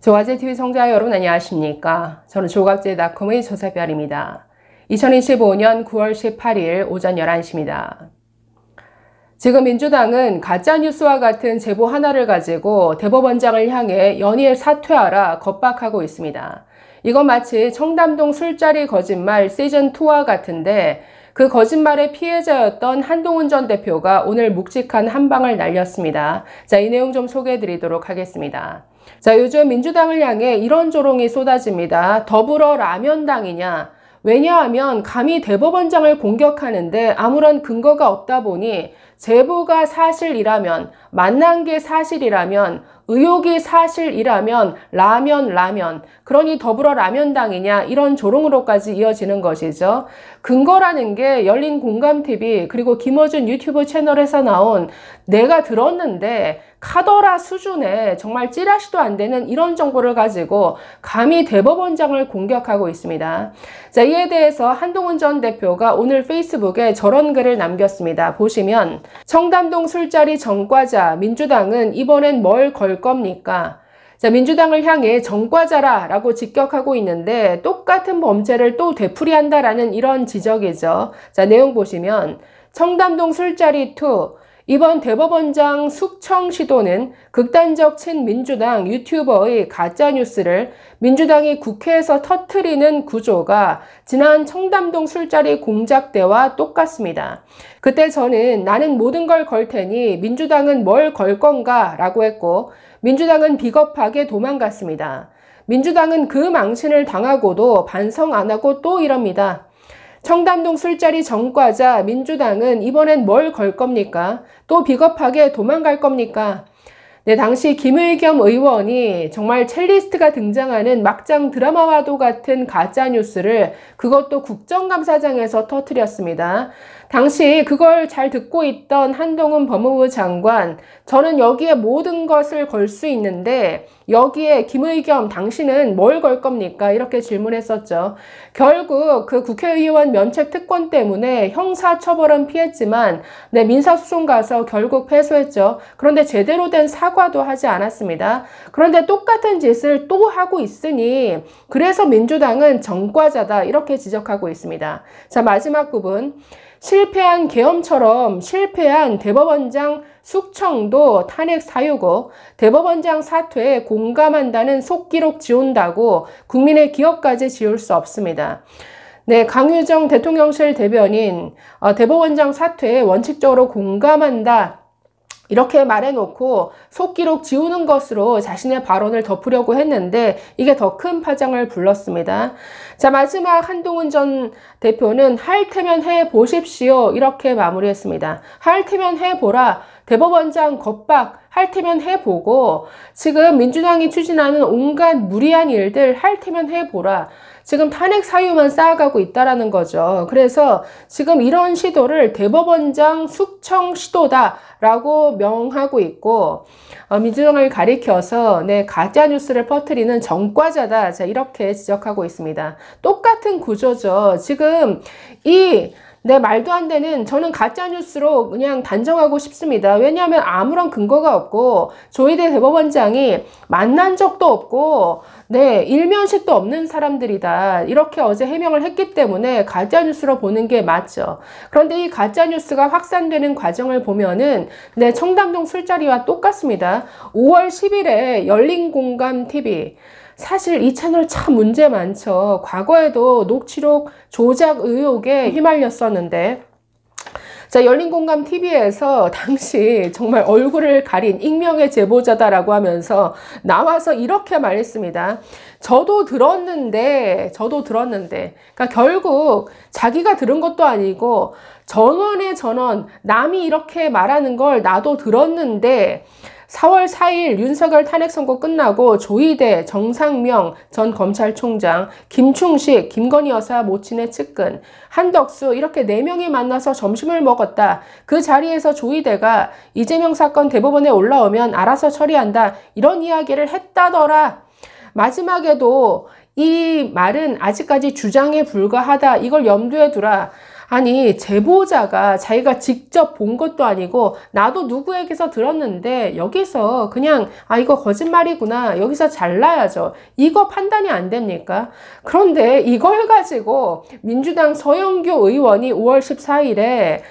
조갑제TV 청자 여러분 안녕하십니까? 저는 조갑제닷컴의 조세별입니다. 2025년 9월 18일 오전 11시입니다. 지금 민주당은 가짜뉴스와 같은 제보 하나를 가지고 대법원장을 향해 연일 사퇴하라 겁박하고 있습니다. 이건 마치 청담동 술자리 거짓말 시즌2와 같은데 그 거짓말의 피해자였던 한동훈 전 대표가 오늘 묵직한 한 방을 날렸습니다. 자, 이 내용 좀 소개해 드리도록 하겠습니다. 자, 요즘 민주당을 향해 이런 조롱이 쏟아집니다. 더불어 라면당이냐? 왜냐하면 감히 대법원장을 공격하는데 아무런 근거가 없다 보니 제보가 사실이라면, 만난 게 사실이라면, 의혹이 사실이라면 라면 그러니 더불어 라면당이냐 이런 조롱으로까지 이어지는 것이죠. 근거라는 게 열린공감TV 그리고 김어준 유튜브 채널에서 나온 내가 들었는데 카더라 수준의 정말 찌라시도 안 되는 이런 정보를 가지고 감히 대법원장을 공격하고 있습니다. 자, 이에 대해서 한동훈 전 대표가 오늘 페이스북에 저런 글을 남겼습니다. 보시면 청담동 술자리 전과자 민주당은 이번엔 뭘 걸 겁니까? 자, 민주당을 향해 전과자라 라고 직격하고 있는데 똑같은 범죄를 또 되풀이한다라는 이런 지적이죠. 자, 내용 보시면 청담동 술자리 2 이번 대법원장 숙청 시도는 극단적 친민주당 유튜버의 가짜뉴스를 민주당이 국회에서 터뜨리는 구조가 지난 청담동 술자리 공작 때와 똑같습니다. 그때 저는 나는 모든 걸 걸 테니 민주당은 뭘 걸 건가 라고 했고 민주당은 비겁하게 도망갔습니다. 민주당은 그 망신을 당하고도 반성 안 하고 또 이럽니다. 청담동 술자리 전과자 민주당은 이번엔 뭘 걸 겁니까? 또 비겁하게 도망갈 겁니까? 네, 당시 김의겸 의원이 정말 첼리스트가 등장하는 막장 드라마와도 같은 가짜뉴스를 그것도 국정감사장에서 터뜨렸습니다. 당시 그걸 잘 듣고 있던 한동훈 법무부 장관, 저는 여기에 모든 것을 걸 수 있는데 여기에 김의겸 당신은 뭘 걸 겁니까? 이렇게 질문했었죠. 결국 그 국회의원 면책 특권 때문에 형사처벌은 피했지만 민사소송 가서 결국 패소했죠. 그런데 제대로 된 사과도 하지 않았습니다. 그런데 똑같은 짓을 또 하고 있으니 그래서 민주당은 전과자다 이렇게 지적하고 있습니다. 자, 마지막 부분. 실패한 계엄처럼 실패한 대법원장 숙청도 탄핵 사유고 대법원장 사퇴에 공감한다는 속기록 지운다고 국민의 기억까지 지울 수 없습니다. 네, 강유정 대통령실 대변인 대법원장 사퇴에 원칙적으로 공감한다. 이렇게 말해놓고 속기록 지우는 것으로 자신의 발언을 덮으려고 했는데 이게 더 큰 파장을 불렀습니다. 자, 마지막 한동훈 전 대표는 할 테면 해보십시오. 이렇게 마무리했습니다. 할 테면 해보라. 대법원장 겁박 할 테면 해보고 지금 민주당이 추진하는 온갖 무리한 일들 할 테면 해보라. 지금 탄핵 사유만 쌓아가고 있다라는 거죠. 그래서 지금 이런 시도를 대법원장 숙청 시도다라고 명하고 있고 민주당을 가리켜서 가짜뉴스를 퍼뜨리는 전과자다. 자, 이렇게 지적하고 있습니다. 똑같은 구조죠. 지금 말도 안 되는 저는 가짜뉴스로 그냥 단정하고 싶습니다. 왜냐하면 아무런 근거가 없고 조희대 대법원장이 만난 적도 없고 일면식도 없는 사람들이다. 이렇게 어제 해명을 했기 때문에 가짜뉴스로 보는 게 맞죠. 그런데 이 가짜뉴스가 확산되는 과정을 보면은 청담동 술자리와 똑같습니다. 5월 10일에 열린공감TV 사실 이 채널 참 문제 많죠. 과거에도 녹취록 조작 의혹에 휘말렸었는데 자, 열린공감TV에서 당시 정말 얼굴을 가린 익명의 제보자다라고 하면서 나와서 이렇게 말했습니다. 저도 들었는데 그러니까 결국 자기가 들은 것도 아니고 전원의 전원 남이 이렇게 말하는 걸 나도 들었는데 4월 4일 윤석열 탄핵 선고 끝나고 조희대, 정상명 전 검찰총장, 김충식, 김건희 여사 모친의 측근, 한덕수 이렇게 4명이 만나서 점심을 먹었다. 그 자리에서 조희대가 이재명 사건 대법원에 올라오면 알아서 처리한다. 이런 이야기를 했다더라. 마지막에도 이 말은 아직까지 주장에 불과하다. 이걸 염두에 두라. 아니, 제보자가 자기가 직접 본 것도 아니고 나도 누구에게서 들었는데 여기서 그냥 이거 거짓말이구나, 여기서 잘라야죠, 이거 판단이 안 됩니까? 그런데 이걸 가지고 민주당 서영교 의원이 5월 14일에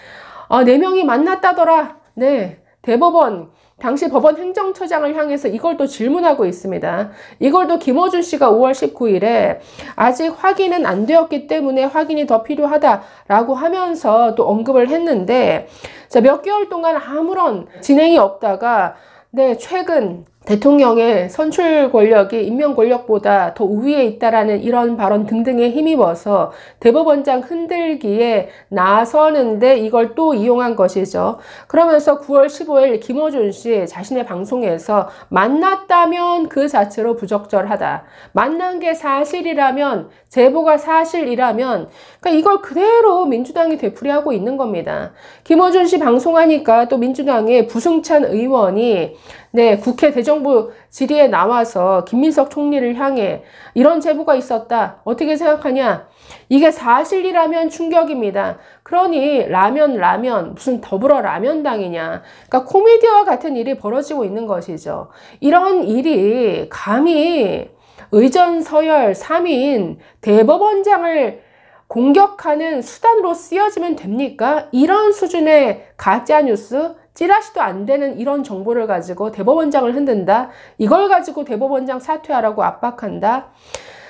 4명이 만났다더라. 네, 대법원 당시 법원 행정처장을 향해서 이걸 또 질문하고 있습니다. 이걸 또 김어준 씨가 5월 19일에 아직 확인은 안 되었기 때문에 확인이 더 필요하다라고 하면서 또 언급을 했는데, 자, 몇 개월 동안 아무런 진행이 없다가 네, 최근 대통령의 선출 권력이 임명 권력보다 더 우위에 있다라는 이런 발언 등등에 힘입어서 대법원장 흔들기에 나서는데 이걸 또 이용한 것이죠. 그러면서 9월 15일 김어준 씨 자신의 방송에서 만났다면 그 자체로 부적절하다, 만난 게 사실이라면, 제보가 사실이라면, 그러니까 이걸 그대로 민주당이 되풀이하고 있는 겁니다. 김어준 씨 방송하니까 또 민주당의 부승찬 의원이 네, 국회 대정부 질의에 나와서 김민석 총리를 향해 이런 제보가 있었다, 어떻게 생각하냐, 이게 사실이라면 충격입니다. 그러니 라면 무슨 더불어 라면당이냐, 그러니까 코미디와 같은 일이 벌어지고 있는 것이죠. 이런 일이 감히 의전서열 3인 대법원장을 공격하는 수단으로 쓰여지면 됩니까? 이런 수준의 가짜뉴스, 찌라시도 안 되는 이런 정보를 가지고 대법원장을 흔든다, 이걸 가지고 대법원장 사퇴하라고 압박한다.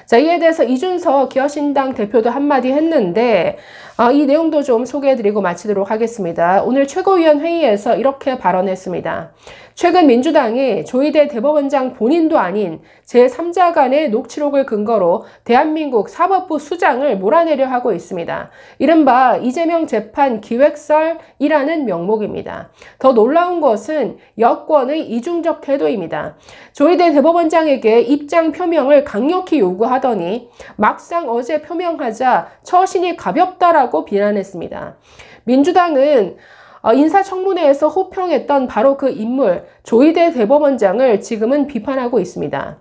자, 이에 대해서 이준석 기어신당 대표도 한마디 했는데 이 내용도 좀 소개해드리고 마치도록 하겠습니다. 오늘 최고위원 회의에서 이렇게 발언했습니다. 최근 민주당이 조희대 대법원장 본인도 아닌 제3자 간의 녹취록을 근거로 대한민국 사법부 수장을 몰아내려 하고 있습니다. 이른바 이재명 재판 기획설이라는 명목입니다. 더 놀라운 것은 여권의 이중적 태도입니다. 조희대 대법원장에게 입장 표명을 강력히 요구하더니 막상 어제 표명하자 처신이 가볍다라고 비난했습니다. 민주당은 인사청문회에서 호평했던 바로 그 인물 조희대 대법원장을 지금은 비판하고 있습니다.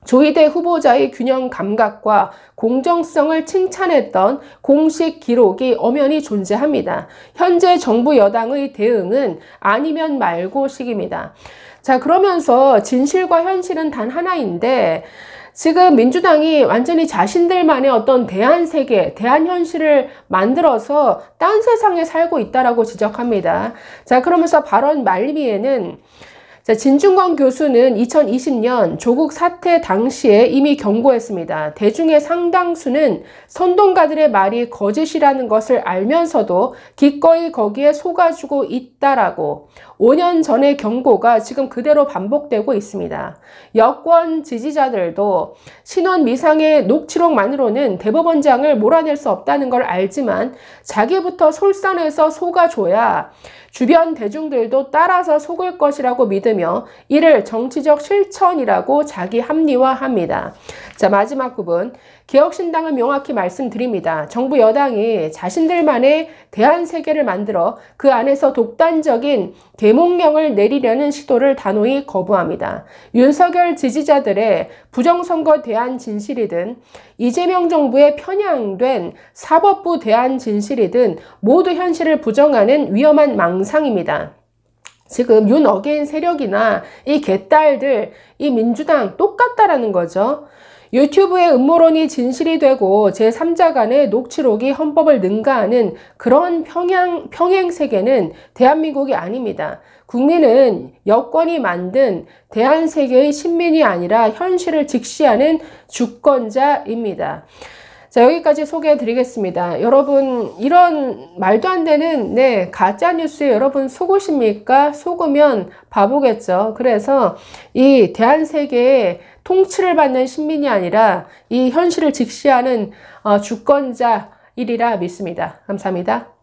조희대 후보자의 균형 감각과 공정성을 칭찬했던 공식 기록이 엄연히 존재합니다. 현재 정부 여당의 대응은 아니면 말고식입니다. 자, 그러면서 진실과 현실은 단 하나인데 지금 민주당이 완전히 자신들만의 어떤 대한세계, 대한현실을 만들어서 딴 세상에 살고 있다라고 지적합니다. 자, 그러면서 발언 말미에는 자, 진중권 교수는 2020년 조국 사태 당시에 이미 경고했습니다. 대중의 상당수는 선동가들의 말이 거짓이라는 것을 알면서도 기꺼이 거기에 속아주고 있다라고 5년 전의 경고가 지금 그대로 반복되고 있습니다. 여권 지지자들도 신원 미상의 녹취록만으로는 대법원장을 몰아낼 수 없다는 걸 알지만 자기부터 솔선해서 속아줘야 주변 대중들도 따라서 속을 것이라고 믿으며 이를 정치적 실천이라고 자기 합리화합니다. 자, 마지막 부분. 개혁신당은 명확히 말씀드립니다. 정부 여당이 자신들만의 대한세계를 만들어 그 안에서 독단적인 계몽령을 내리려는 시도를 단호히 거부합니다. 윤석열 지지자들의 부정선거 대안 진실이든 이재명 정부의 편향된 사법부 대안 진실이든 모두 현실을 부정하는 위험한 망상입니다. 지금 윤 어게인 세력이나 이 개딸들, 이 민주당 똑같다라는 거죠. 유튜브의 음모론이 진실이 되고 제3자 간의 녹취록이 헌법을 능가하는 그런 평행 세계는 대한민국이 아닙니다. 국민은 여권이 만든 대한세계의 신민이 아니라 현실을 직시하는 주권자입니다. 자, 여기까지 소개해 드리겠습니다. 여러분, 이런 말도 안 되는 가짜뉴스에 여러분 속으십니까? 속으면 바보겠죠. 그래서 이 대한세계의 통치를 받는 신민이 아니라 이 현실을 직시하는 주권자이리라 믿습니다. 감사합니다.